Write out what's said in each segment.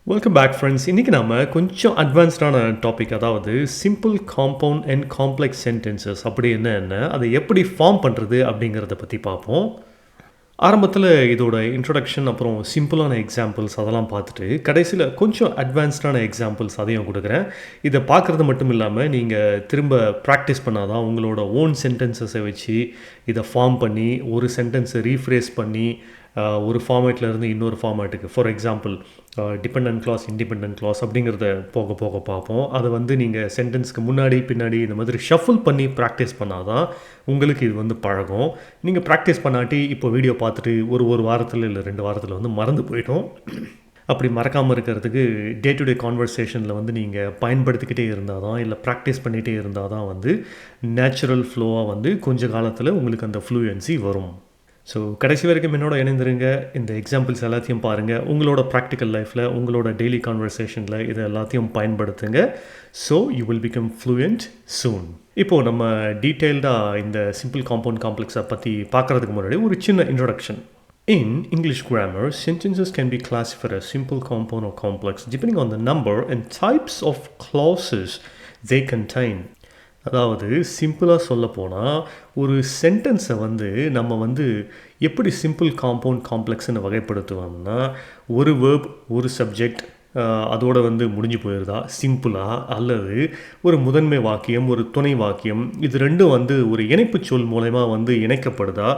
Welcome back friends. இன்றைக்கி நம்ம கொஞ்சம் அட்வான்ஸ்டான டாபிக், அதாவது simple compound and complex sentences அப்படி என்ன அதை எப்படி ஃபார்ம் பண்ணுறது அப்படிங்கிறத பற்றி பார்ப்போம். ஆரம்பத்தில் இதோட இன்ட்ரொடக்ஷன், அப்புறம் சிம்பிளான எக்ஸாம்பிள்ஸ் அதெல்லாம் பார்த்துட்டு கடைசியில் கொஞ்சம் அட்வான்ஸ்டான எக்ஸாம்பிள்ஸ் அதையும் கொடுக்குறேன். இதை பார்க்குறது மட்டும் இல்லாமல் நீங்கள் திரும்ப ப்ராக்டிஸ் பண்ணாதான் உங்களோட ஓன் சென்டென்சஸை வச்சு இதை ஃபார்ம் பண்ணி ஒரு சென்டென்ஸை ரீஃப்ரேஸ் பண்ணி ஒரு ஃபார்மேட்லேருந்து இன்னொரு ஃபார்மேட்டுக்கு, for example dependent clause, independent clause அப்படிங்கிறத போக போக பார்ப்போம். அதை வந்து நீங்கள் சென்டென்ஸ்க்கு முன்னாடி பின்னாடி இந்த மாதிரி ஷஃபிள் பண்ணி ப்ராக்டிஸ் பண்ணால் தான் உங்களுக்கு இது வந்து பழகும். நீங்கள் ப்ராக்டிஸ் பண்ணாட்டி இப்போ வீடியோ பார்த்துட்டு ஒரு வாரத்தில் இல்லை 2 வாரத்தில் வந்து மறந்து போயிட்டோம். அப்படி மறக்காமல் இருக்கிறதுக்கு டே டு டே கான்வர்சேஷனில் வந்து நீங்கள் பயன்படுத்திக்கிட்டே இருந்தால் தான், இல்லை ப்ராக்டிஸ் பண்ணிகிட்டே இருந்தால் தான் வந்து நேச்சுரல் ஃப்ளோவாக வந்து கொஞ்சம் காலத்தில் உங்களுக்கு அந்த ஃப்ளூயன்சி வரும். ஸோ கடைசி வரைக்கும் என்னோட இணைந்துருங்க. இந்த எக்ஸாம்பிள்ஸ் எல்லாத்தையும் பாருங்கள். உங்களோட ப்ராக்டிக்கல் லைஃப்பில், உங்களோட டெய்லி கான்வர்சேஷனில் இதை எல்லாத்தையும் பயன்படுத்துங்க. So you will become fluent soon. இப்போது நம்ம டீட்டெயில்டாக இந்த சிம்பிள் காம்பவுண்ட் காம்ப்ளெக்ஸை பற்றி பார்க்குறதுக்கு முன்னாடி ஒரு சின்ன introduction. In English grammar, sentences can be classified as simple, compound or complex depending on the number and types of clauses they contain. அதாவது சிம்பிளாக சொல்ல போனால் ஒரு சென்டென்ஸை வந்து நம்ம வந்து எப்படி சிம்பிள், காம்பவுண்ட், காம்ப்ளெக்ஸ்னு வகைப்படுத்துவோம்னா, ஒரு வேர்ப், ஒரு சப்ஜெக்ட் அதோடு வந்து முடிஞ்சு போயிடுதா சிம்பிளாக, அல்லது ஒரு முதன்மை வாக்கியம், ஒரு துணை வாக்கியம், இது ரெண்டும் வந்து ஒரு இணைப்பு சொல் மூலமா வந்து இணைக்கப்படுதா.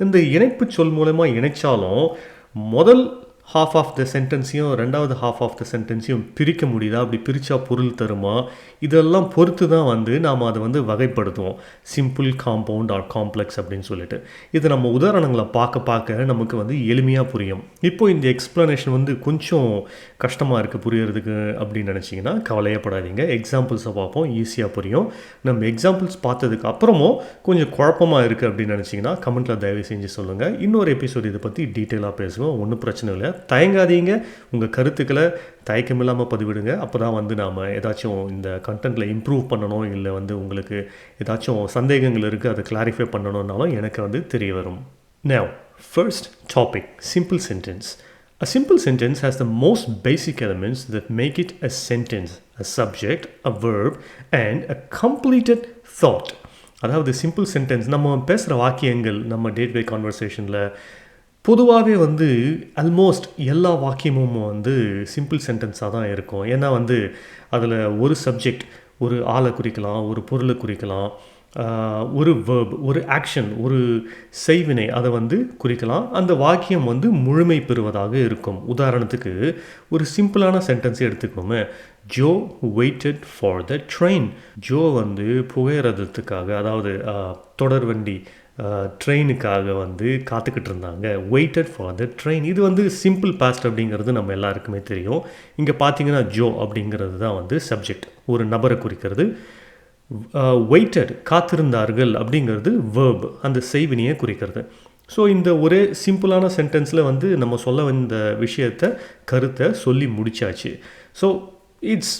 இந்த இணைப்பு சொல் மூலமா இணைச்சாலும் முதல் ஹாஃப் ஆஃப் த சென்டென்ஸையும் ரெண்டாவது ஹாஃப் ஆஃப் த சென்டென்ஸையும் பிரிக்க முடியுதா, அப்படி பிரித்தா பொருள் தருமா, இதெல்லாம் பொறுத்து தான் வந்து நாம் அதை வந்து வகைப்படுத்துவோம், சிம்பிள், காம்பவுண்ட் ஆர் காம்ப்ளெக்ஸ் அப்படின்னு சொல்லிட்டு. இது நம்ம உதாரணங்களை பார்க்க நமக்கு வந்து எளிமையாக புரியும். இப்போது இந்த எக்ஸ்ப்ளனேஷன் வந்து கொஞ்சம் கஷ்டமாக இருக்குது புரியறதுக்கு அப்படின்னு நினச்சிங்கன்னா கவலையப்படாதீங்க. எக்ஸாம்பிள்ஸை பார்ப்போம், ஈஸியாக புரியும். நம்ம எக்ஸாம்பிள்ஸ் பார்த்ததுக்கு அப்புறமும் கொஞ்சம் குழப்பமாக இருக்குது அப்படின்னு நினச்சிங்கன்னா கமெண்ட்டில் தயவு செஞ்சு சொல்லுங்கள். இன்னொரு எபிசோட் இதை பற்றி டீட்டெயிலாக பேசுவோம், ஒன்றும் பிரச்சனை இல்லை. தயங்காதீங்க, உங்கள் கருத்துக்களை தயக்கம் இல்லாமல் பதிவிடுங்க. அப்போ தான் வந்து நாம் ஏதாச்சும் இந்த கண்டென்ட்டில் இம்ப்ரூவ் பண்ணணும், இல்லை வந்து உங்களுக்கு ஏதாச்சும் சந்தேகங்கள் இருக்குது அதை கிளாரிஃபை பண்ணணுன்னாலும் எனக்கு வந்து தெரிய வரும். Now, first topic, simple sentence. A simple sentence has the most basic elements that make it a sentence: a subject, a verb, and a completed thought. அதாவது சிம்பிள் சென்டென்ஸ், நம்ம பேசுகிற வாக்கியங்கள் நம்ம டே டு டே கான்வர்சேஷனில் பொதுவாகவே வந்து almost எல்லா வாக்கியமும் வந்து simple சென்டென்ஸாக தான் இருக்கும். ஏன்னா வந்து அதில் ஒரு சப்ஜெக்ட், ஒரு ஆளை குறிக்கலாம், ஒரு பொருளை குறிக்கலாம், ஒரு வேர்ப், ஒரு ஆக்ஷன், ஒரு செய்வினை அதை வந்து குறிக்கலாம். அந்த வாக்கியம் வந்து முழுமை பெறுவதாக இருக்கும். உதாரணத்துக்கு ஒரு சிம்பிளான சென்டென்ஸை எடுத்துக்கோமே. Joe waited for the train. Joe வந்து புகையிரதத்துக்காக, அதாவது தொடர்வண்டி ட்ரெயினுக்காக வந்து காத்துக்கிட்டு இருந்தாங்க. Waited for the train. இது வந்து சிம்பிள் பாஸ்ட் அப்படிங்கிறது நம்ம எல்லாருக்குமே தெரியும். இங்கே பார்த்தீங்கன்னா ஜோ அப்படிங்கிறது தான் வந்து சப்ஜெக்ட், ஒரு நபரை குறிக்கிறது. வெயிட்டட், காத்திருந்தார்கள் அப்படிங்கிறது வேர்ப், அந்த செய்வினையை குறிக்கிறது. ஸோ இந்த ஒரே சிம்பிளான சென்டென்ஸில் வந்து நம்ம சொல்ல வந்த விஷயத்தை, கருத்தை சொல்லி முடிச்சாச்சு. So it's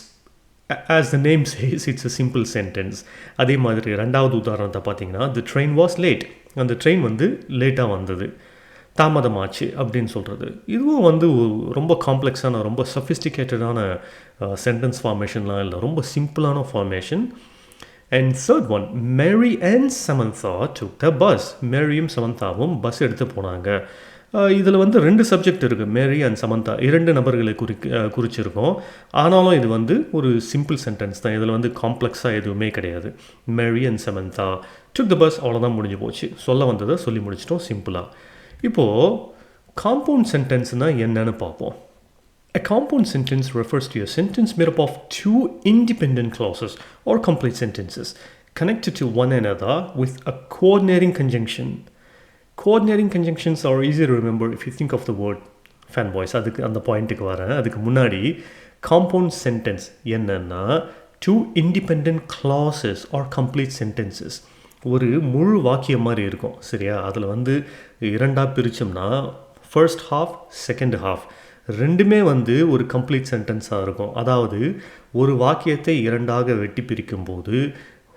as the name says, it's a simple sentence. அதே மாதிரி ரெண்டாவது உதாரணத்தை பார்த்தீங்கன்னா, the train was late. அந்த ட்ரெயின் வந்து லேட்டாக வந்தது, தாமதமாச்சு அப்படின்னு சொல்கிறது. இதுவும் வந்து ரொம்ப காம்ப்ளெக்ஸான, ரொம்ப சஃபிஸ்டிகேட்டடான சென்டென்ஸ் ஃபார்மேஷன்லாம் இல்லை, ரொம்ப சிம்பிளான formation. And third one, Mary and Samantha took the bus. மேரியும் சமந்தாவும் பஸ் எடுத்து போனாங்க. இதில் வந்து 2 சப்ஜெக்ட் இருக்குது, மேரி அண்ட் சமந்தா, 2 நபர்களை குறிச்சிருக்கோம். ஆனாலும் இது வந்து ஒரு சிம்பிள் சென்டென்ஸ் தான். இதில் வந்து காம்ப்ளெக்ஸாக எதுவுமே கிடையாது. Mary and Samantha took the bus, அவ்வளோதான், முடிஞ்சு போச்சு. சொல்ல வந்ததை சொல்லி முடிச்சிட்டோம் சிம்பிளாக. இப்போது காம்பவுண்ட் சென்டென்ஸ்னால் என்னன்னு பார்ப்போம். A compound sentence refers to a sentence made up of 2 independent clauses or complete sentences connected to one another with a coordinating conjunction. Coordinating conjunctions are easy to remember if you think of the word fanboys. அதுக்கு அந்த பாயிண்ட்டுக்கு வரேன். அதுக்கு முன்னாடி compound sentence என்னன்னா 2 independent clauses or complete sentences. ஒரு முழு வாக்கியம் மாதிரி இருக்கும், சரியா? அதில் வந்து 2ஆக பிரித்தோம்னா ஃபர்ஸ்ட் ஹாஃப், செகண்ட் ஹாஃப் ரெண்டுமே வந்து ஒரு கம்ப்ளீட் சென்டென்ஸாக இருக்கும். அதாவது ஒரு வாக்கியத்தை 2ஆக வெட்டி பிரிக்கும்போது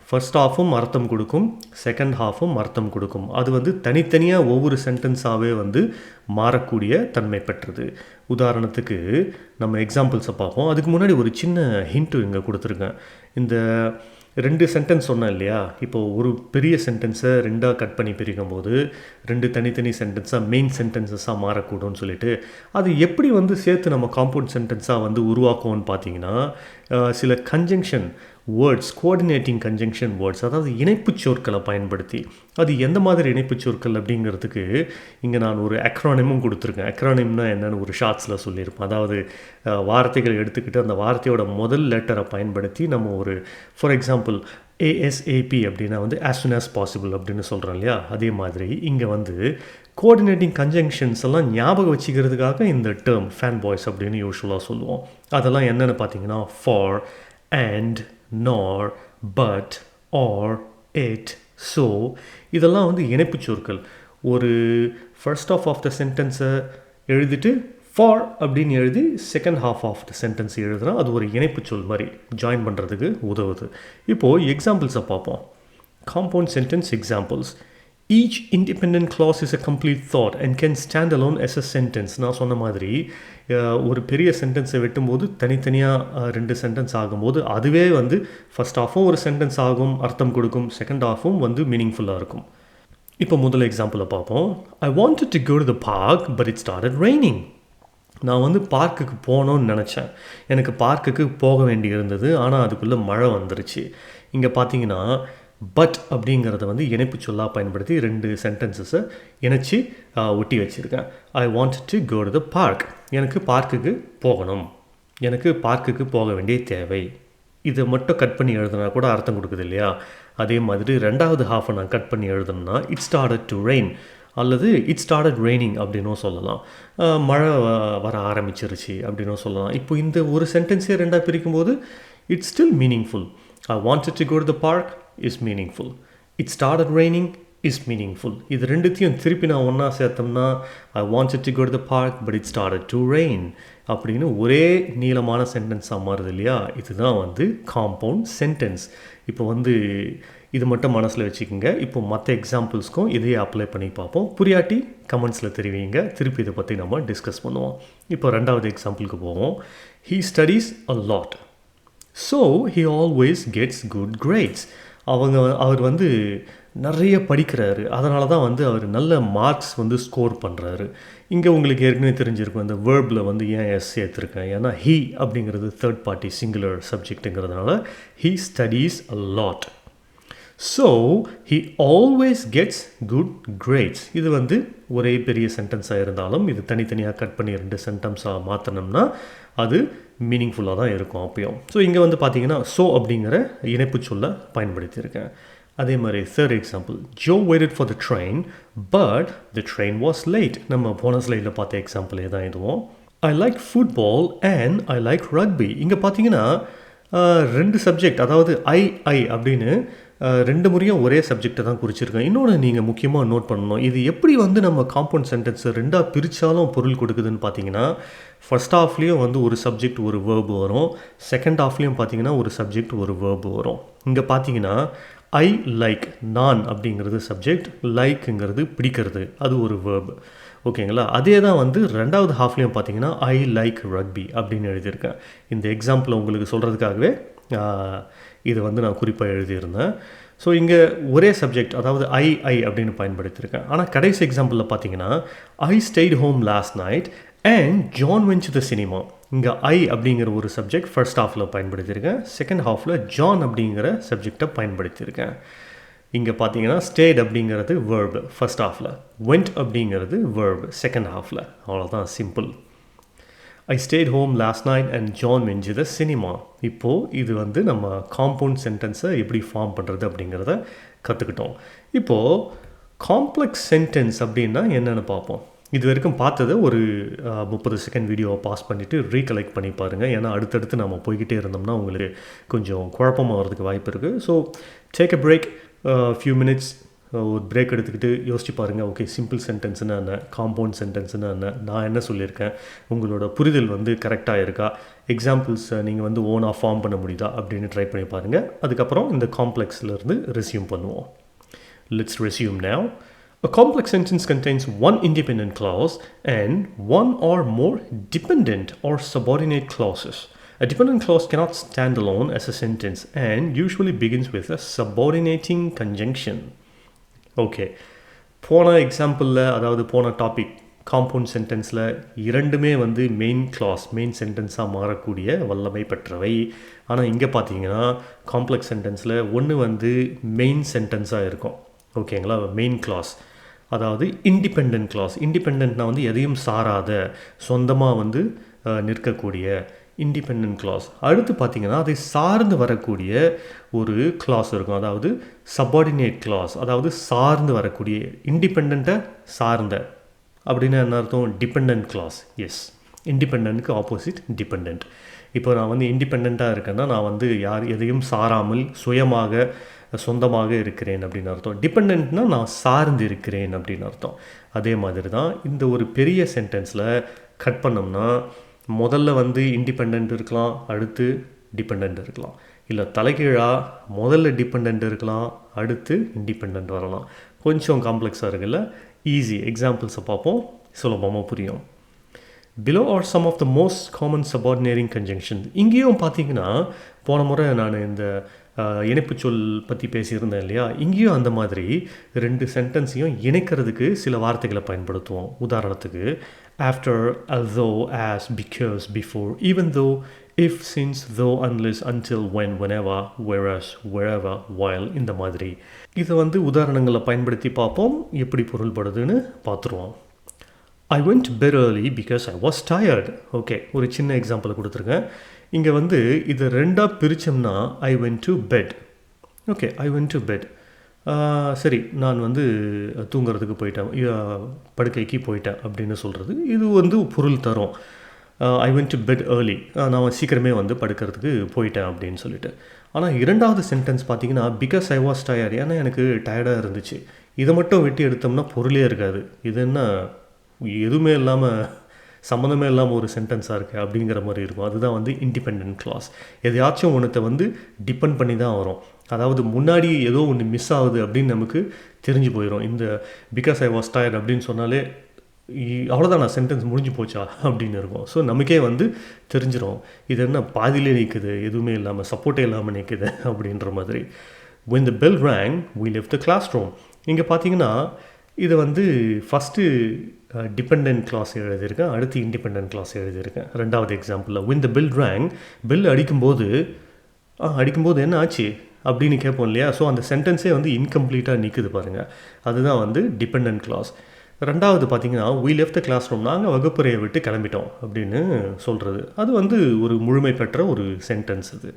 ஃபர்ஸ்ட் ஹாஃபும் அர்த்தம் கொடுக்கும், செகண்ட் ஹாஃபும் அர்த்தம் கொடுக்கும். அது வந்து தனித்தனியாக ஒவ்வொரு சென்டென்ஸாகவே வந்து மாறக்கூடிய தன்மை பெற்றது. உதாரணத்துக்கு நம்ம எக்ஸாம்பிள்ஸை பார்ப்போம். அதுக்கு முன்னாடி ஒரு சின்ன ஹிண்ட்டு இங்கே கொடுத்துருக்கேன். இந்த 2 சென்டென்ஸ் சொன்னேன் இல்லையா? இப்போ ஒரு பெரிய சென்டென்ஸை 2ஆக கட் பண்ணி பிரிக்கும்போது 2 தனித்தனி சென்டென்ஸாக மெயின் சென்டென்சஸாக மாறக்கூடும்னு சொல்லிட்டு, அது எப்படி வந்து சேர்த்து நம்ம காம்பவுண்ட் சென்டென்ஸாக வந்து உருவாக்குவோம்னு பார்த்தீங்கன்னா, சில conjunction words, coordinating conjunction words, அதாவது இணைப்புச் சொற்களை பயன்படுத்தி, அது எந்த மாதிரி இணைப்புச் சொற்கள் அப்படிங்கிறதுக்கு இங்கே நான் ஒரு அக்ரானிமும் கொடுத்துருக்கேன். அக்ரானிம்னா என்னென்னு ஒரு ஷார்ட்ஸில் சொல்லியிருப்பேன். அதாவது வார்த்தைகள் எடுத்துக்கிட்டு அந்த வார்த்தையோட முதல் லெட்டரை பயன்படுத்தி நம்ம ஒரு, ஃபார் எக்ஸாம்பிள் ஏஎஸ்ஏபி அப்படின்னா வந்து as soon as possible அப்படின்னு சொல்கிறோம் இல்லையா? அதே மாதிரி இங்கே வந்து கோஆர்டினேட்டிங் கன்ஜங்ஷன்ஸ் எல்லாம் ஞாபகம் வச்சுக்கிறதுக்காக இந்த டேர்ம் ஃபேன் பாய்ஸ் அப்படின்னு யூஸ்வலாக சொல்லுவோம். அதெல்லாம் என்னென்னு பார்த்தீங்கன்னா for, and, nor, but, or, it, so, இதெல்லாம் வந்து இணைப்புச் சொற்கள். ஒரு ஃபர்ஸ்ட் ஆஃப் ஆஃப் த சென்டென்ஸை எழுதிட்டு ஃபார் அப்படின்னு எழுதி second half of the sentence எழுதுனா அது ஒரு இணைப்புச் சொல் மாதிரி ஜாயின் பண்ணுறதுக்கு உதவுது. இப்போது எக்ஸாம்பிள்ஸை பார்ப்போம். Compound sentence examples. Each independent clause is a complete thought and can stand alone as a sentence. நான் சொன்ன மாதிரி ஒரு பெரிய சென்டென்ஸை வெட்டும்போது தனித்தனியாக 2 சென்டென்ஸ் ஆகும்போது அதுவே வந்து ஃபர்ஸ்ட் ஹாஃபும் ஒரு சென்டென்ஸ் ஆகும், அர்த்தம் கொடுக்கும், செகண்ட் ஹாஃபும் வந்து மீனிங்ஃபுல்லாக இருக்கும். இப்போ முதல் எக்ஸாம்பிளை பார்ப்போம். I wanted to go to the park but it started raining. நான் வந்து பார்க்குக்கு போகணுன்னு நினச்சேன். எனக்கு பார்க்குக்கு போக வேண்டி இருந்தது, ஆனால் அதுக்குள்ளே மழை வந்துருச்சு. இங்கே பார்த்தீங்கன்னா பட் அப்படிங்கிறத வந்து இணைப்பு சொல்லாக பயன்படுத்தி 2 சென்டென்சஸை இணைச்சி ஒட்டி வச்சுருக்கேன். I want to go to the park. எனக்கு பார்க்குக்கு போகணும், எனக்கு பார்க்குக்கு போக வேண்டிய தேவை. இதை மட்டும் கட் பண்ணி எழுதுனா கூட அர்த்தம் கொடுக்குது இல்லையா? அதே மாதிரி ரெண்டாவது ஹாஃபை நான் கட் பண்ணி எழுதணும்னா இட் ஸ்டார்டட் டு ரெயின் அல்லது இட் ஸ்டார்டட் ரெய்னிங் அப்படின்னும் சொல்லலாம். மழை வர ஆரம்பிச்சிருச்சு அப்படின்னும் சொல்லலாம். இப்போ இந்த ஒரு சென்டென்ஸே 2ஆக பிரிக்கும்போது it's still meaningful. I wanted to go to the park is meaningful. It started raining is meaningful. இது ரெண்டுத்தையும் திருப்பி நான் ஒன்றா சேர்த்தோம்னா I wanted to go to the park but it started to rain அப்படின்னு ஒரே நீளமான சென்டென்ஸாக மாறுது இல்லையா? இதுதான் வந்து காம்பவுண்ட் சென்டென்ஸ். இப்போ வந்து இது மட்டும் மனசில் வச்சுக்கோங்க. இப்போ மற்ற எக்ஸாம்பிள்ஸ்க்கும் இதையே அப்ளை பண்ணி பார்ப்போம். புரியாட்டி கமெண்ட்ஸில் தெரிவிங்க, திருப்பி இதை பற்றி நம்ம டிஸ்கஸ் பண்ணுவோம். இப்போ ரெண்டாவது எக்ஸாம்பிளுக்கு போவோம். He studies a lot. So he always gets good grades. அவர் வந்து நிறைய படிக்கிறாரு, அதனால தான் வந்து அவர் நல்ல மார்க்ஸ் வந்து ஸ்கோர் பண்ணுறாரு. இங்கே உங்களுக்கு ஏற்கனவே தெரிஞ்சிருக்கும் இந்த வேர்பில் வந்து ஏன் எஸ் சேர்த்துருக்கேன். ஏன்னா he அப்படிங்கிறது தேர்ட் பார்ட்டி சிங்குலர் சப்ஜெக்ட்டுங்கிறதுனால he studies a lot. So he always gets good grades. இது வந்து ஒரே பெரிய சென்டென்ஸாக இருந்தாலும் இது தனித்தனியாக கட் பண்ணி 2 சென்டென்ஸாக மாற்றினோம்னா அது மீனிங்ஃபுல்லாக தான் இருக்கும் அப்பயும். ஸோ இங்கே வந்து பார்த்தீங்கன்னா ஸோ அப்படிங்கிற இணைப்பு சொல்ல பயன்படுத்தியிருக்கேன். அதே மாதிரி third example. Joe waited for the train but the train was late. நம்ம போன ஸ்லைடில் பார்த்த எக்ஸாம்பிளே தான் இதுவும். I like football and I like rugby. இங்கே பார்த்தீங்கன்னா 2 சப்ஜெக்ட், அதாவது ஐ அப்படின்னு 2 முறையும் ஒரே சப்ஜெக்டை தான் குறிச்சிருக்கேன். இன்னொன்று நீங்கள் முக்கியமாக நோட் பண்ணணும். இது எப்படி வந்து நம்ம காம்பவுண்ட் சென்டென்ஸை 2ஆக பிரித்தாலும் பொருள் கொடுக்குதுன்னு பார்த்தீங்கன்னா ஃபர்ஸ்ட் ஹாஃப்லேயும் வந்து ஒரு சப்ஜெக்ட் ஒரு வேர்பு வரும், செகண்ட் ஹாஃப்லேயும் பார்த்தீங்கன்னா ஒரு சப்ஜெக்ட் ஒரு வேர்பு வரும். இங்கே பார்த்தீங்கன்னா ஐ லைக், நான் அப்படிங்கிறது சப்ஜெக்ட், லைக்குங்கிறது பிடிக்கிறது, அது ஒரு வேர்பு. ஓகேங்களா? அதே தான் வந்து ரெண்டாவது ஹாஃப்லேயும் பார்த்தீங்கன்னா ஐ லைக் ரக்பி அப்படின்னு எழுதியிருக்கேன். இந்த எக்ஸாம்பிளை உங்களுக்கு சொல்கிறதுக்காகவே இதை வந்து நான் குறிப்பாக எழுதியிருந்தேன். ஸோ இங்கே ஒரே சப்ஜெக்ட், அதாவது ஐ அப்படின்னு பயன்படுத்தியிருக்கேன். ஆனால் கடைசி எக்ஸாம்பிளில் பார்த்தீங்கன்னா I stayed home last night and John went to the cinema. இங்கே ஐ அப்படிங்கிற ஒரு சப்ஜெக்ட் ஃபர்ஸ்ட் ஹாஃபில் பயன்படுத்தியிருக்கேன், செகண்ட் ஹாஃபில் ஜான் அப்படிங்கிற சப்ஜெக்டை பயன்படுத்தியிருக்கேன். இங்கே பார்த்தீங்கன்னா ஸ்டேட் அப்படிங்கிறது வேர்பு ஃபர்ஸ்ட் ஹாஃபில், வெண்ட் அப்படிங்கிறது வேர்பு செகண்ட் ஹாஃபில். அவ்வளோதான், simple. I stayed home last night and John went to the cinema. இப்போது இது வந்து நம்ம காம்பவுண்ட் சென்டென்ஸை எப்படி ஃபார்ம் பண்ணுறது அப்படிங்கிறத கற்றுக்கிட்டோம். இப்போது காம்ப்ளெக்ஸ் சென்டென்ஸ் அப்படின்னா என்னென்னு பார்ப்போம். இது வரைக்கும் பார்த்ததை ஒரு 30 செகண்ட் வீடியோவை பாஸ் பண்ணிவிட்டு ரீகலெக்ட் பண்ணி பாருங்கள். ஏன்னா அடுத்தடுத்து நம்ம போய்கிட்டே இருந்தோம்னா உங்களுக்கு கொஞ்சம் குழப்பமாக வரதுக்கு வாய்ப்பு இருக்குது. So take a break, few minutes ஒரு பிரேக் எடுத்துக்கிட்டு யோசிச்சு பாருங்கள். ஓகே, சிம்பிள் சென்டென்ஸ்னா என்ன, காம்பவுண்ட் சென்டென்ஸ்னா என்ன, நான் என்ன சொல்லியிருக்கேன், உங்களோட புரிதல் வந்து கரெக்டாக இருக்கா, எக்ஸாம்பிள்ஸ் நீங்கள் வந்து ஓனாக ஃபார்ம் பண்ண முடியுதா அப்படின்னு ட்ரை பண்ணி பாருங்கள். அதுக்கப்புறம் இந்த காம்ப்ளெக்ஸ்லேருந்து ரெஸ்யூம் பண்ணுவோம். Let's resume now. A complex sentence contains one independent clause and one or more dependent or subordinate clauses. A dependent clause cannot stand alone as a sentence and usually begins with a subordinating conjunction. Okay, போன எக்ஸாம்பிளில், அதாவது போன topic compound சென்டென்ஸில் இரண்டுமே வந்து main சென்டென்ஸாக மாறக்கூடிய வல்லமை பெற்றவை. ஆனால் இங்கே பார்த்தீங்கன்னா காம்ப்ளெக்ஸ் சென்டென்ஸில் ஒன்று வந்து மெயின் சென்டென்ஸாக இருக்கும். ஓகேங்களா, மெயின் கிளாஸ், அதாவது இண்டிபெண்ட் கிளாஸ். இண்டிபெண்ட்னா வந்து எதையும் சாராத, சொந்தமாக வந்து நிற்கக்கூடிய இண்டிபெண்ட் கிளாஸ். அடுத்து பார்த்திங்கன்னா அதை சார்ந்து வரக்கூடிய ஒரு கிளாஸ் இருக்கும், அதாவது சப்பார்டினேட் கிளாஸ், அதாவது சார்ந்து வரக்கூடிய. இண்டிபெண்ட்டை சார்ந்த அப்படின்னா என்ன அர்த்தம்? Depend clause. எஸ், இண்டிபெண்ட்டுக்கு ஆப்போசிட் டிபெண்ட். இப்போ நான் வந்து இண்டிபெண்ட்டாக இருக்கேன்னா நான் வந்து எதையும் சாராமல் சுயமாக சொந்தமாக இருக்கிறேன் அப்படின்னு அர்த்தம். டிபெண்ட்னா நான் சார்ந்து இருக்கிறேன் அப்படின்னு அர்த்தம். அதே மாதிரி தான் இந்த ஒரு பெரிய சென்டென்ஸில் கட் பண்ணோம்னா முதல்ல வந்து இண்டிபெண்ட் இருக்கலாம், அடுத்து டிபெண்ட் இருக்கலாம். இல்லை தலைகீழாக முதல்ல டிபெண்ட் இருக்கலாம், அடுத்து இண்டிபெண்ட் வரலாம். கொஞ்சம் காம்ப்ளெக்ஸாக இருக்குல்ல. ஈஸி எக்ஸாம்பிள்ஸை பார்ப்போம், சுலபமாக புரியும். Below are some of the most common subordinating conjunctions. இங்கேயும் பார்த்தீங்கன்னா போன முறை நான் இந்த இணைப்பு சொல் பற்றி பேசியிருந்தேன் இல்லையா, இங்கேயும் அந்த மாதிரி ரெண்டு சென்டென்ஸையும் இணைக்கிறதுக்கு சில வார்த்தைகளை பயன்படுத்துவோம். உதாரணத்துக்கு after, although, as, because, before, even though, if, since, though, unless, until, when, whenever, whereas, wherever, while, இந்த மாதிரி. இதை வந்து உதாரணங்களை பயன்படுத்தி பார்ப்போம், எப்படி பொருள்படுதுன்னு பார்த்துருவோம். I went to bed early because I was tired. Okay, ஒரு சின்ன எக்ஸாம்பிள் கொடுத்துருக்கேன். இங்கே வந்து இதை ரெண்டாக பிரித்தோம்னா I went to bed. Okay, I went to bed. சரி, நான் வந்து தூங்குறதுக்கு போயிட்டேன், படுக்கைக்கு போயிட்டேன் அப்படின்னு சொல்கிறது இது வந்து பொருள் தரும். I went to bed early, நான் சீக்கிரமே வந்து படுக்கிறதுக்கு போயிட்டேன் அப்படின்னு சொல்லிட்டு. ஆனால் இரண்டாவது சென்டென்ஸ் பார்த்தீங்கன்னா பிகாஸ் I was tired, ஏன்னா எனக்கு டயர்டாக இருந்துச்சு. இதை மட்டும் வெட்டி எடுத்தோம்னா பொருளே இருக்காது. இது என்ன எதுவுமே இல்லாமல், சம்மந்தமே இல்லாமல் ஒரு சென்டென்ஸாக இருக்குது அப்படிங்கிற மாதிரி இருக்கும். அதுதான் வந்து இண்டிபெண்ட் கிளாஸ். எதையாச்சும் ஒன்றத்தை வந்து டிபெண்ட் பண்ணி தான் வரும். அதாவது முன்னாடி ஏதோ ஒன்று மிஸ் ஆகுது அப்படின்னு நமக்கு தெரிஞ்சு போயிடும். இந்த பிகாஸ் ஐ வாஸ் டயர்ட் அப்படின்னு சொன்னாலே அவ்வளோதான், நான் சென்டென்ஸ் முடிஞ்சு போச்சா அப்படின்னு இருக்கும். ஸோ நமக்கே வந்து தெரிஞ்சிடும் இது என்ன பாதியிலே நிற்குது, எதுவுமே இல்லாமல், சப்போர்ட்டே இல்லாமல் நிற்குது அப்படின்ற மாதிரி. when the bell rang we left the classroom. இங்கே பார்த்தீங்கன்னா இதை வந்து ஃபஸ்ட்டு டிபெண்ட் கிளாஸ் எழுதியிருக்கேன், அடுத்து இண்டிபெண்ட் கிளாஸ் எழுதியிருக்கேன். ரெண்டாவது எக்ஸாம்பிளில் when the bell rang, bell அடிக்கும்போது என்ன ஆச்சு அப்படின்னு கேட்போம் இல்லையா. ஸோ அந்த சென்டென்ஸே வந்து இன்கம்ப்ளீட்டாக நிற்குது பாருங்கள். அதுதான் வந்து டிபெண்ட் கிளாஸ். ரெண்டாவது பார்த்தீங்கன்னா we left the classroom, நாங்கள் வகுப்பறையை விட்டு கிளம்பிட்டோம் அப்படின்னு சொல்கிறது. அது வந்து ஒரு முழுமை பெற்ற ஒரு சென்டென்ஸ் அது.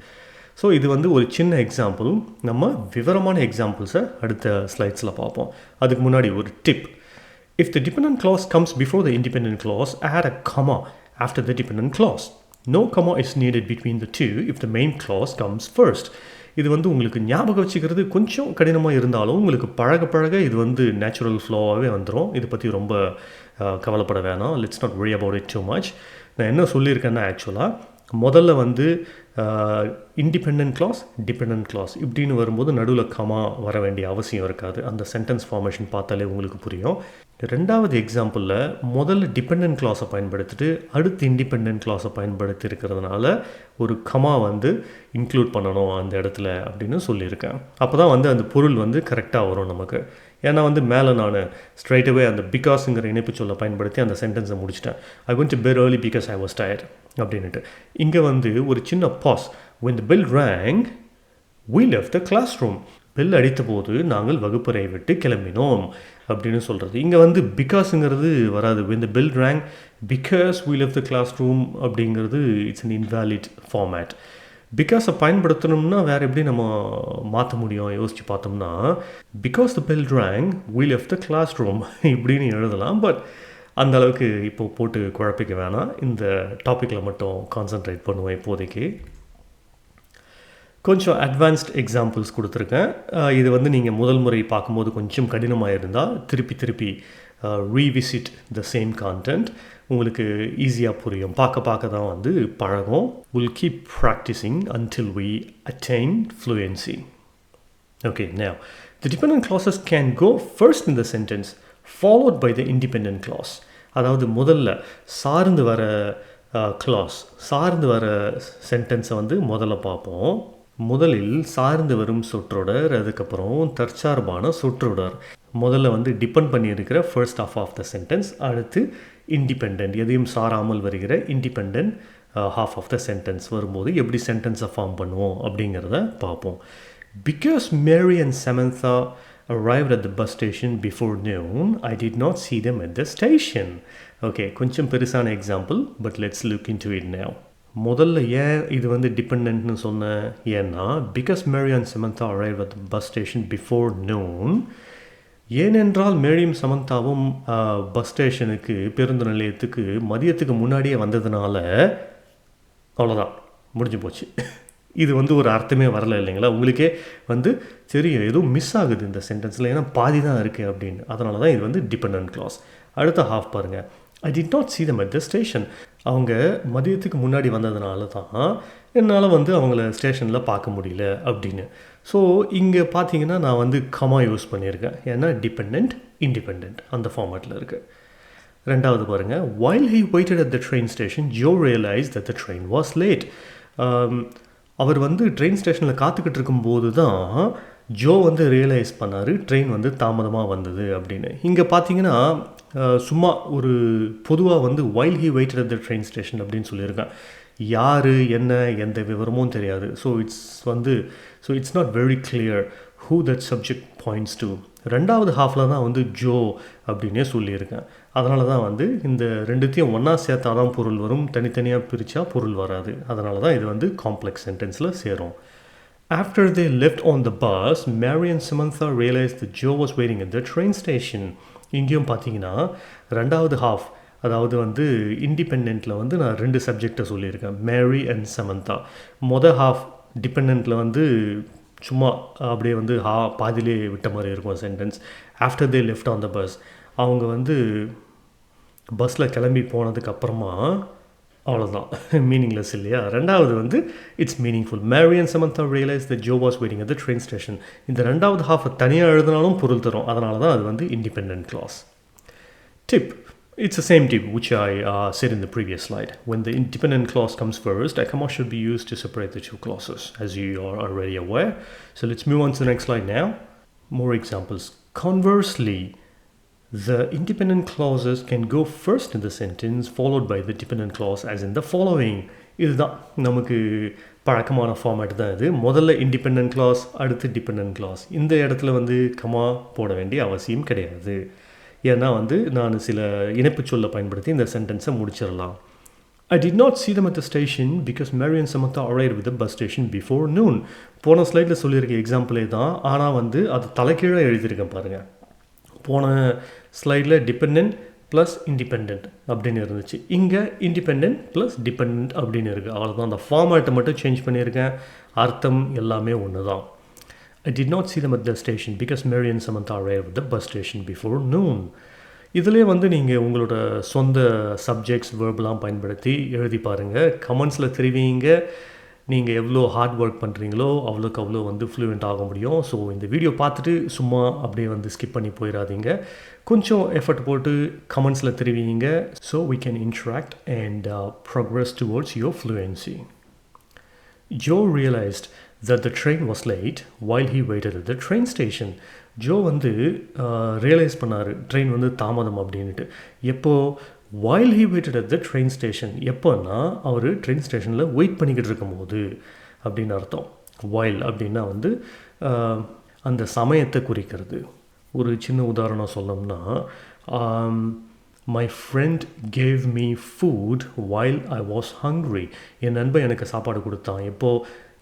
ஸோ இது வந்து ஒரு சின்ன எக்ஸாம்பிள். நம்ம விவரமான எக்ஸாம்பிள்ஸை அடுத்த ஸ்லைட்ஸில் பார்ப்போம். அதுக்கு முன்னாடி ஒரு tip. If the dependent clause comes before the independent clause, add a comma after the dependent clause. No comma is needed between the two if the main clause comes first. இது வந்து உங்களுக்கு ஞாபகம் வச்சுக்கிறது கொஞ்சம் கடினமாக இருந்தாலும் உங்களுக்கு பழக இது வந்து நேச்சுரல் ஃப்ளோவாகவே வந்துடும். இதை பற்றி ரொம்ப கவலைப்பட வேணாம். Let's not worry about it too much. நான் என்ன சொல்லியிருக்கேன்னா ஆக்சுவலாக முதல்ல வந்து இண்டிபெண்ட் கிளாஸ், டிபெண்ட் கிளாஸ் இப்படின்னு வரும்போது நடுவில் கமா வர வேண்டிய அவசியம் இருக்காது. அந்த சென்டென்ஸ் ஃபார்மேஷன் பார்த்தாலே உங்களுக்கு புரியும். ரெண்டாவது எக்ஸாம்பிளில் முதல்ல டிபெண்ட் கிளாஸை பயன்படுத்திட்டு அடுத்து இண்டிபெண்ட் கிளாஸை பயன்படுத்தி இருக்கிறதுனால ஒரு கமா வந்து இன்க்ளூட் பண்ணணும் அந்த இடத்துல அப்படின்னு சொல்லியிருக்கேன். அப்போ தான் வந்து அந்த பொருள் வந்து கரெக்டாக வரும் நமக்கு. ஏன்னா வந்து மேலே நான் ஸ்ட்ரைட்டாகவே அந்த பிகாஸுங்கிற இணைப்பு சொல்ல பயன்படுத்தி அந்த சென்டென்ஸை முடிச்சிட்டேன். I went to bed early because I was tired அப்படின்ட்டு. இங்கே வந்து ஒரு சின்ன pause. when the bell rang we left the classroom. Bell அடித்த போது நாங்கள் வகுப்பறையை விட்டு கிளம்பினோம் அப்படின்னு சொல்கிறது. இங்கே வந்து பிகாஸுங்கிறது வராது. when the bell rang because we left the classroom அப்படிங்கிறது இட்ஸ் an invalid format. பிகாஸை பயன்படுத்தணும்னா வேறு எப்படி நம்ம மாற்ற முடியும் யோசித்து பார்த்தோம்னா because the bell rang we left the classroom இப்படின்னு எழுதலாம். பட் அந்த அளவுக்கு இப்போ போட்டு குழப்பிக்க வேணாம். இந்த டாப்பிக்கில் மட்டும் கான்சன்ட்ரேட் பண்ணுவேன் இப்போதைக்கு. கொஞ்சம் அட்வான்ஸ்ட் எக்ஸாம்பிள்ஸ் கொடுத்துருக்கேன். இது வந்து நீங்கள் முதல் முறை பார்க்கும்போது கொஞ்சம் கடினமாக இருந்தால் திருப்பி ரீவிசிட் த சேம் கான்டென்ட், உங்களுக்கு ஈஸியாக புரியும். பார்க்க தான் வந்து பழகும். We'll keep practicing until we attain fluency. Okay, now The dependent clauses can go first in the sentence followed by the independent clause. அதாவது முதல்ல சார்ந்து வர clause சார்ந்து வர சென்டென்ஸை வந்து முதல்ல பார்ப்போம். முதலில் சார்ந்து வரும் சொற்றொடர், அதுக்கப்புறம் தற்சார்பான சொற்றொடர். முதல்ல வந்து டிபெண்ட் பண்ணியிருக்கிற first half of the sentence, அடுத்து இண்டிபெண்ட் எதையும் சாராமல் வருகிற independent half of the sentence வரும்போது எப்படி சென்டென்ஸை ஃபார்ம் பண்ணுவோம் அப்படிங்கிறத பார்ப்போம். Because Mary and Samantha arrived at the bus station before noon, I did not see them at the station. Okay, கொஞ்சம் பெருசான example, but let's look into it now. முதல்ல ஏன் இது வந்து டிபெண்ட்னு சொன்னேன் ஏன்னா, because Mary and Samantha arrived at the bus station before noon, ஏனென்றால் மேரியும் சமந்தாவும் பஸ் ஸ்டேஷனுக்கு பேருந்து நிலையத்துக்கு மதியத்துக்கு முன்னாடியே வந்ததுனால அவ்வளோதான் முடிஞ்சு போச்சு. இது வந்து ஒரு அர்த்தமே வரல இல்லைங்களா? உங்களுக்கே வந்து தெரியும் எதுவும் மிஸ் ஆகுது இந்த சென்டென்ஸில், ஏன்னா பாதி தான் இருக்குது அப்படின்னு. அதனால தான் இது வந்து டிபெண்டன்ட் கிளாஸ். அடுத்த ஹாஃப் பாருங்கள். I did not see them at the station. அவங்க மதியத்துக்கு முன்னாடி வந்ததுனால தான் என்னால் வந்து அவங்கள ஸ்டேஷனில் பார்க்க முடியல அப்படின்னு. ஸோ இங்கே பார்த்தீங்கன்னா நான் வந்து கமா யூஸ் பண்ணியிருக்கேன், ஏன்னா டிபெண்ட் இண்டிபெண்ட் அந்த ஃபார்மேட்டில் இருக்குது. ரெண்டாவது பாருங்கள். While he waited at the train station, Joe realized that the train was late. அவர் வந்து ட்ரெயின் ஸ்டேஷனில் காத்துக்கிட்டு இருக்கும்போது தான் ஜோ வந்து ரியலைஸ் பண்ணார் ட்ரெயின் வந்து தாமதமாக வந்தது அப்படின்னு. இங்கே பார்த்தீங்கன்னா சும்மா ஒரு பொதுவாக வந்து while he waited at the train station அப்படின்னு சொல்லியிருக்கேன். யார் என்ன எந்த விவரமும் தெரியாது. So it's not very clear who that subject points to. ரெண்டாவது ஹாஃபில் தான் வந்து ஜோ அப்படின்னே சொல்லியிருக்கேன். அதனால தான் வந்து இந்த ரெண்டுத்தையும் ஒன்றா சேர்த்தா தான் பொருள் வரும், தனித்தனியாக பிரித்தா பொருள் வராது. அதனால தான் இது வந்து காம்ப்ளெக்ஸ் சென்டென்ஸில் சேரும். After they left on the bus, Mary and Samantha realized that Joe was waiting at the train station. இங்கேயும் பார்த்தீங்கன்னா ரெண்டாவது ஹாஃப், அதாவது வந்து இண்டிபெண்ட்டில் வந்து நான் ரெண்டு சப்ஜெக்டை சொல்லியிருக்கேன், மேரி அண்ட் சமந்தா. மொதல் ஹாஃப் டிபெண்ட்டில் வந்து சும்மா அப்படியே வந்து பாதிலே விட்ட மாதிரி இருக்கும் sentence. After they left on the bus, அவங்க வந்து பஸ்ஸில் கிளம்பி போனதுக்கப்புறமா அவ்வளோதான், மீனிங்லெஸ் இல்லையா? ரெண்டாவது வந்து it's meaningful. Mary and Samantha realise the Joe was waiting at the train station. இந்த ரெண்டாவது ஹாஃபை தனியாக எழுதினாலும் பொருள் தரும். அதனால தான் அது வந்து இண்டிபெண்ட் கிளாஸ். டிப். It's the same tip which I said in the previous slide. When the independent clause comes first, a comma should be used to separate the two clauses, as you are already aware. So let's move on to the next slide now. More examples. Conversely, the independent clauses can go first in the sentence, followed by the dependent clause as in the following. இதுதான் நமக்கு பழக்கமான format தான் இது. முதல்ல independent clause, அடுத்து dependent clause. இந்த இடத்துல வந்து கமா போட வேண்டிய அவசியம் கிடையாது, ஏன்னா வந்து நான் சில இணைப்பு சொல்ல பயன்படுத்தி இந்த சென்டென்ஸை முடிச்சிடலாம். I did not see them at the station because Mary and Samantha arrived with the bus station before noon. போன ஸ்லைடில் சொல்லியிருக்க எக்ஸாம்பிளே தான், ஆனால் வந்து அது தலைக்கீழாக எழுதியிருக்கேன் பாருங்கள். போன ஸ்லைடில் டிபெண்ட் ப்ளஸ் இண்டிபெண்ட் அப்படின்னு இருந்துச்சு, இங்கே இண்டிபெண்ட் ப்ளஸ் டிபெண்ட் அப்படின்னு இருக்குது. அவ்வளோதான், அந்த ஃபார்மேட்டை மட்டும் சேஞ்ச் பண்ணியிருக்கேன், அர்த்தம் எல்லாமே ஒன்று தான். I did not see them at the station because Mary and Samantha arrived at the bus station before noon. இதிலே வந்து நீங்கள் உங்களோட சொந்த சப்ஜெக்ட்ஸ் வேர்பெலாம் பயன்படுத்தி எழுதி பாருங்கள். கமெண்ட்ஸில் தெரிவிங்க நீங்கள் எவ்வளோ ஹார்ட் ஒர்க் பண்ணுறீங்களோ அவ்வளோக்கு அவ்வளோ வந்து ஃப்ளூயண்ட் ஆக முடியும். ஸோ இந்த வீடியோ பார்த்துட்டு சும்மா அப்படியே வந்து ஸ்கிப் பண்ணி போயிடாதீங்க, கொஞ்சம் எஃபர்ட் போட்டு கமெண்ட்ஸில் தெரிவிங்க. So we can interact and progress towards your fluency. Joe realized that the train was late while he waited at the train station. Joe வந்து ரியலைஸ் பண்ணார் ட்ரெயின் வந்து தாமதம் அப்படின்ட்டு. எப்போது? while he waited at the train station. எப்போன்னா அவர் train ஸ்டேஷனில் wait பண்ணிக்கிட்டு இருக்கும்போது அப்படின்னு அர்த்தம். while அப்படின்னா வந்து அந்த சமயத்தை குறிக்கிறது. ஒரு சின்ன உதாரணம் சொல்லணும்னா, my friend gave me food while I was hungry. என் நண்பன் எனக்கு சாப்பாடு கொடுத்தான்.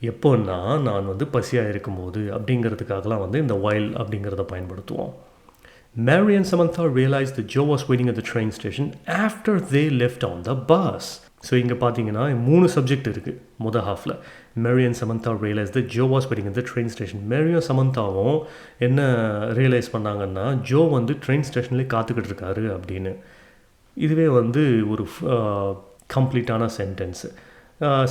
எப்போன்னா நான் வந்து பசியாக இருக்கும்போது அப்படிங்கிறதுக்காகலாம் வந்து இந்த while அப்படிங்கிறத பயன்படுத்துவோம். Mary and Samantha realized that Joe was waiting at the train station after they left on the bus. So இங்கே பார்த்தீங்கன்னா 3 சப்ஜெக்ட் இருக்குது முதல் ஹாஃபில். Mary and Samantha realized that Joe was waiting at the train station. மேரியும் சமந்தாவும் என்ன realise பண்ணாங்கன்னா, Joe வந்து train ஸ்டேஷன்லேயே காத்துக்கிட்டு இருக்காரு அப்படின்னு. இதுவே வந்து ஒரு கம்ப்ளீட்டான சென்டென்ஸு.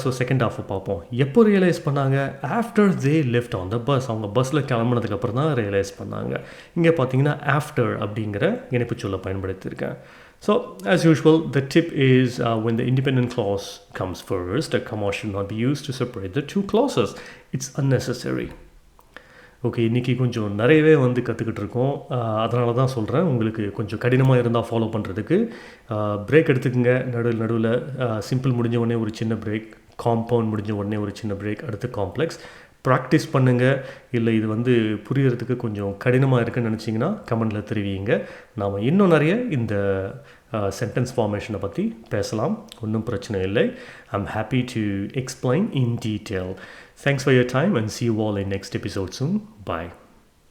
ஸோ செகண்ட் ஹாஃப் பார்ப்போம். எப்போ ரியலைஸ் பண்ணாங்க? After they left on the bus. அவங்க பஸ்ஸில் கிளம்புனதுக்கப்புறம் தான் ரியலைஸ் பண்ணாங்க. இங்கே பார்த்தீங்கன்னா ஆஃப்டர் அப்படிங்கிற இணைப்பு சொல்ல பயன்படுத்தியிருக்கேன். So, as usual, the tip is when the independent clause comes first, a comma should not be used to separate the two clauses. It's unnecessary. Okay, இன்றைக்கி கொஞ்சம் நிறையவே கற்றுக்கிட்டு இருக்கோம். அதனால தான் சொல்கிறேன், உங்களுக்கு கொஞ்சம் கடினமாக இருந்தால் ஃபாலோ பண்ணுறதுக்கு பிரேக் எடுத்துக்கங்க. நடுவில் சிம்பிள் முடிஞ்ச உடனே ஒரு சின்ன பிரேக், காம்பவுண்ட் முடிஞ்ச உடனே ஒரு சின்ன பிரேக், அடுத்து காம்ப்ளெக்ஸ். ப்ராக்டிஸ் பண்ணுங்கள். இல்லை இது புரியறதுக்கு கொஞ்சம் கடினமாக இருக்குன்னு நினச்சிங்கன்னா கமெண்டில் தெரிவிங்க. நாம் இன்னும் நிறைய இந்த சென்டென்ஸ் ஃபார்மேஷனை பற்றி பேசலாம். ஒன்றும் பிரச்சனை இல்லை. I'm happy to explain in detail. Thanks for your time and see you all in next episode soon. Bye.